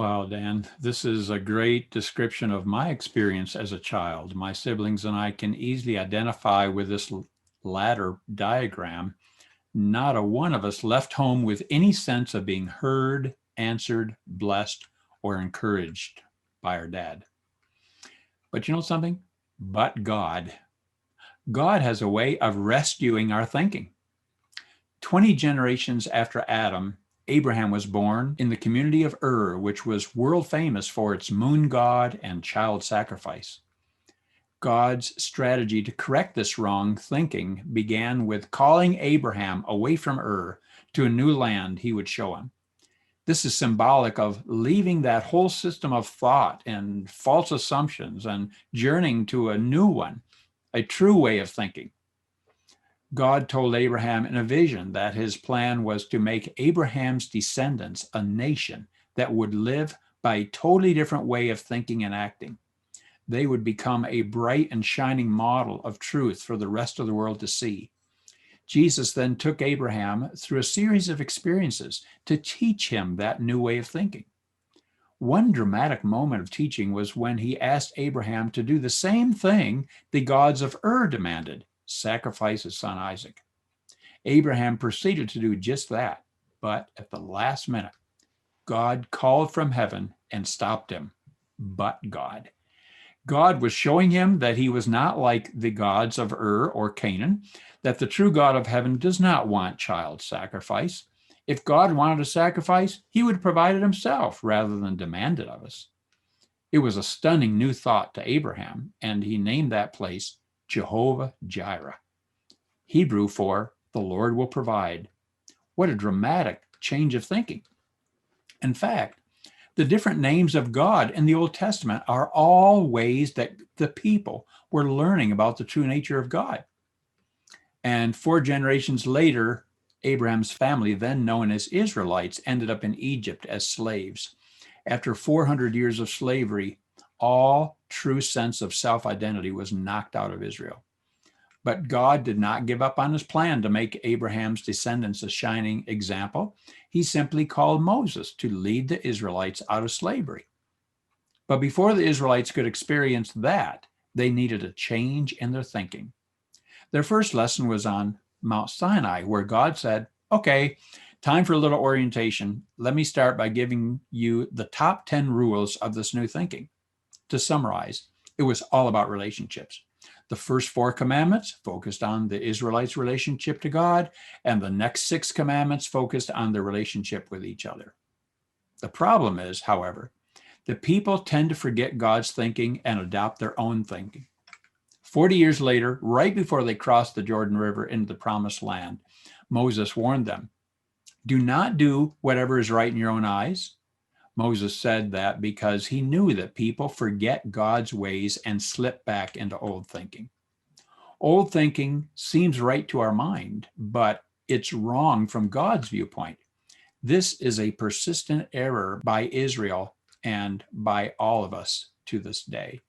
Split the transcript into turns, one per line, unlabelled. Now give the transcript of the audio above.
Wow, Dan, this is a great description of my experience as a child. My siblings and I can easily identify with this ladder diagram. Not a one of us left home with any sense of being heard, answered, blessed, or encouraged by our dad. But you know something? But God. God has a way of rescuing our thinking. 20 generations after Adam, Abraham was born in the community of Ur, which was world famous for its moon god and child sacrifice. God's strategy to correct this wrong thinking began with calling Abraham away from Ur to a new land he would show him. This is symbolic of leaving that whole system of thought and false assumptions and journeying to a new one, a true way of thinking. God told Abraham in a vision that his plan was to make Abraham's descendants a nation that would live by a totally different way of thinking and acting. They would become a bright and shining model of truth for the rest of the world to see. Jesus then took Abraham through a series of experiences to teach him that new way of thinking. One dramatic moment of teaching was when he asked Abraham to do the same thing the gods of Ur demanded: sacrifice his son Isaac. Abraham proceeded to do just that, but at the last minute, God called from heaven and stopped him. But God. God was showing him that he was not like the gods of Ur or Canaan, that the true God of heaven does not want child sacrifice. If God wanted a sacrifice, he would provide it himself rather than demand it of us. It was a stunning new thought to Abraham, and he named that place Jehovah Jireh, Hebrew for the Lord will provide. What a dramatic change of thinking. In fact, the different names of God in the Old Testament are all ways that the people were learning about the true nature of God. And 4 generations later, Abraham's family, then known as Israelites, ended up in Egypt as slaves. After 400 years of slavery, all true sense of self-identity was knocked out of Israel. But God did not give up on his plan to make Abraham's descendants a shining example. He simply called Moses to lead the Israelites out of slavery. But before the Israelites could experience that, they needed a change in their thinking. Their first lesson was on Mount Sinai, where God said, okay, time for a little orientation. Let me start by giving you the top 10 rules of this new thinking. To summarize, it was all about relationships. The first 4 commandments focused on the Israelites' relationship to God, and the next 6 commandments focused on their relationship with each other. The problem is, however, that people tend to forget God's thinking and adopt their own thinking. 40 years later, right before they crossed the Jordan River into the Promised Land, Moses warned them, do not do whatever is right in your own eyes. Moses said that because he knew that people forget God's ways and slip back into old thinking. Old thinking seems right to our mind, but it's wrong from God's viewpoint. This is a persistent error by Israel and by all of us to this day.